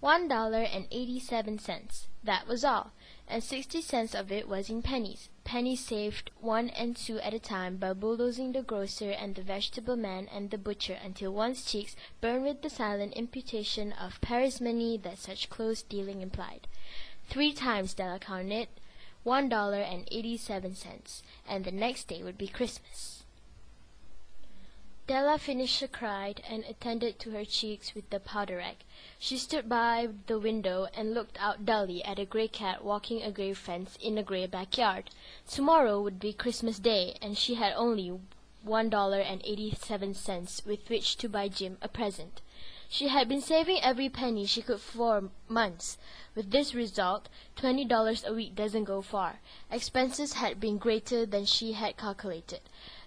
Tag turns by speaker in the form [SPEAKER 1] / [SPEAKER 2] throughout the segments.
[SPEAKER 1] $1.87. That was all, and 60 cents of it was in pennies. Pennies saved 1 and 2 at a time by bulldozing the grocer and the vegetable man and the butcher until one's cheeks burned with the silent imputation of parsimony that such close dealing implied. 3 times Della counted $1.87, and the next day would be Christmas. Della finished her cry and attended to her cheeks with the powder rag. She stood by the window and looked out dully at a grey cat walking a grey fence in a grey backyard. Tomorrow would be Christmas Day, and she had only $1.87 with which to buy Jim a present. She had been saving every penny she could for months. With this result, $20 a week doesn't go far. Expenses had been greater than she had calculated.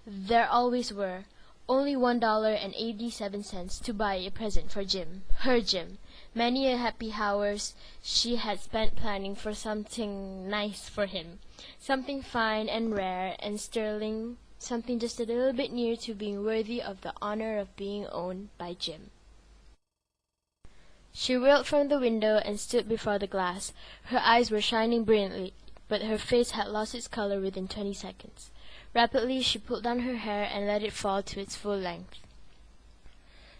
[SPEAKER 1] There always were. Only $1.87 to buy a present for Jim, her Jim. Many a happy hours she had spent planning for something nice for him, something fine and rare and sterling, something just a little bit near to being worthy of the honor of being owned by Jim. She whirled from the window and stood before the glass. Her eyes were shining brilliantly, but her face had lost its color within 20 seconds. Rapidly she pulled down her hair and let it fall to its full length.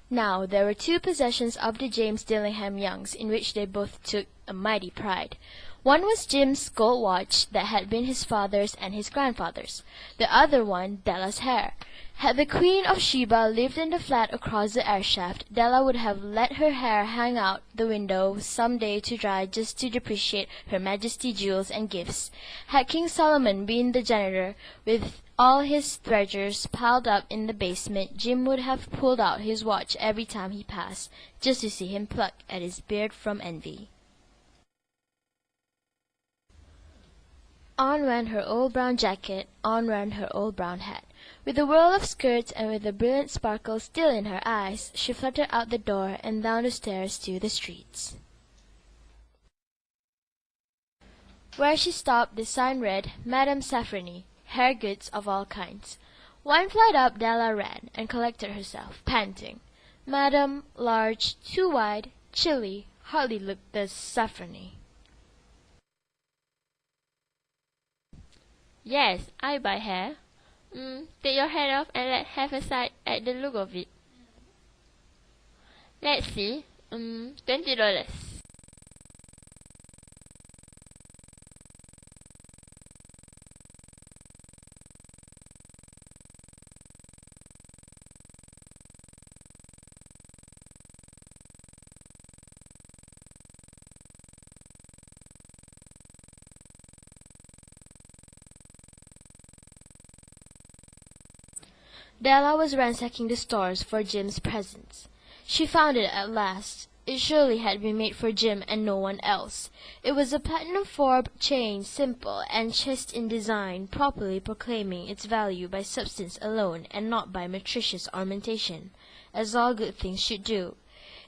[SPEAKER 1] Now there were 2 possessions of the James Dillingham Youngs in which they both took a mighty pride. One was Jim's gold watch that had been his father's and his grandfather's. The other one, Della's hair. Had the Queen of Sheba lived in the flat across the air shaft, Della would have let her hair hang out the window some day to dry just to depreciate Her Majesty's jewels and gifts. Had King Solomon been the janitor, with all his treasures piled up in the basement, Jim would have pulled out his watch every time he passed, just to see him pluck at his beard from envy. On went her old brown jacket, on ran her old brown hat. With a whirl of skirts and with the brilliant sparkle still in her eyes, she fluttered out the door and down the stairs to the streets. Where she stopped, the sign read, Madame Safrany, hair goods of all kinds. 1 flight up Della ran, and collected herself, panting. Madame, large, too wide, chilly, hardly looked the Safrany.
[SPEAKER 2] Yes, I buy hair. Take your hat off and let's have a sight at the look of it. Let's see. $20.
[SPEAKER 1] Della was ransacking the stores for Jim's presents. She found it at last. It surely had been made for Jim and no one else. It was a platinum fob chain, simple and chaste in design, properly proclaiming its value by substance alone and not by meretricious ornamentation, as all good things should do.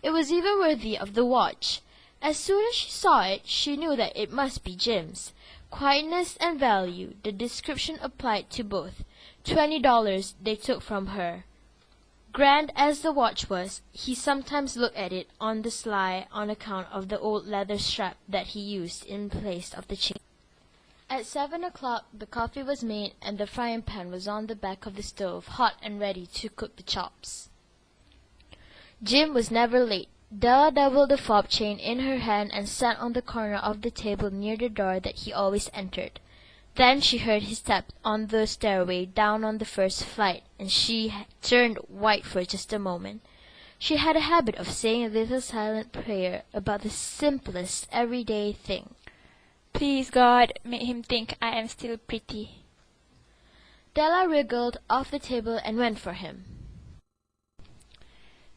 [SPEAKER 1] It was even worthy of the watch. As soon as she saw it, she knew that it must be Jim's. Quietness and value, the description applied to both. $20 they took from her. Grand as the watch was, he sometimes looked at it on the sly on account of the old leather strap that he used in place of the chain. At 7 o'clock the coffee was made, and the frying pan was on the back of the stove, hot and ready to cook the chops. Jim was never late. Della doubled the fob chain in her hand and sat on the corner of the table near the door that he always entered. Then she heard his step on the stairway down on the first flight, and she turned white for just a moment. She had a habit of saying a little silent prayer about the simplest everyday thing.
[SPEAKER 2] Please, God, make him think I am still pretty.
[SPEAKER 1] Della wriggled off the table and went for him.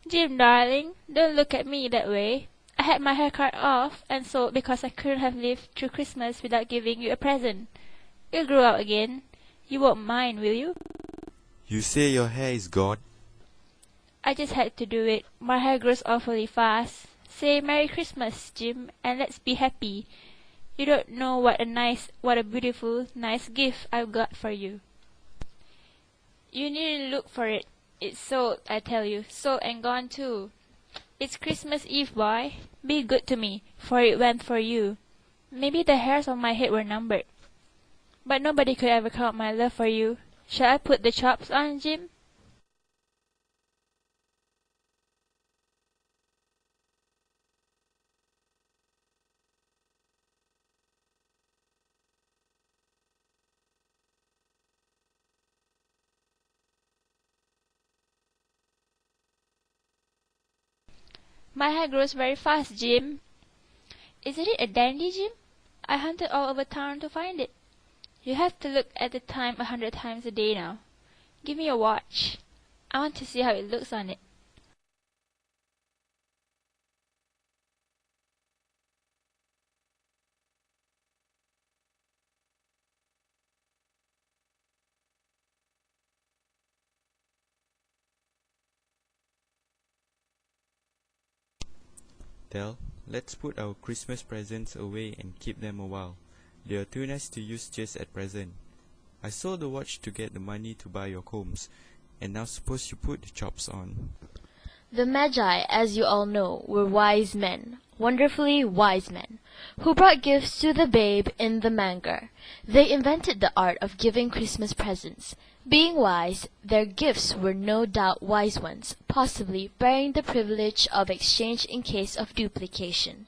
[SPEAKER 2] Jim, darling, don't look at me that way. I had my hair cut off and sold because I couldn't have lived through Christmas without giving you a present. You'll grow out again. You won't mind, will you?
[SPEAKER 3] You say your hair is gone?
[SPEAKER 2] I just had to do it. My hair grows awfully fast. Say Merry Christmas, Jim, and let's be happy. You don't know what a beautiful, nice gift I've got for you. You needn't look for it. It's sold, I tell you. Sold and gone too. It's Christmas Eve, boy. Be good to me, for it went for you. Maybe the hairs on my head were numbered, but nobody could ever count my love for you. Shall I put the chops on, Jim? My hair grows very fast, Jim. Isn't it a dandy, Jim? I hunted all over town to find it. You have to look at the time 100 times a day now. Give me your watch. I want to see how it looks on it.
[SPEAKER 3] Del, let's put our Christmas presents away and keep them a while. They are too nice to use just at present. I sold the watch to get the money to buy your combs, and now suppose you put the chops on.
[SPEAKER 1] The Magi, as you all know, were wise men, wonderfully wise men, who brought gifts to the babe in the manger. They invented the art of giving Christmas presents. Being wise, their gifts were no doubt wise ones, possibly bearing the privilege of exchange in case of duplication.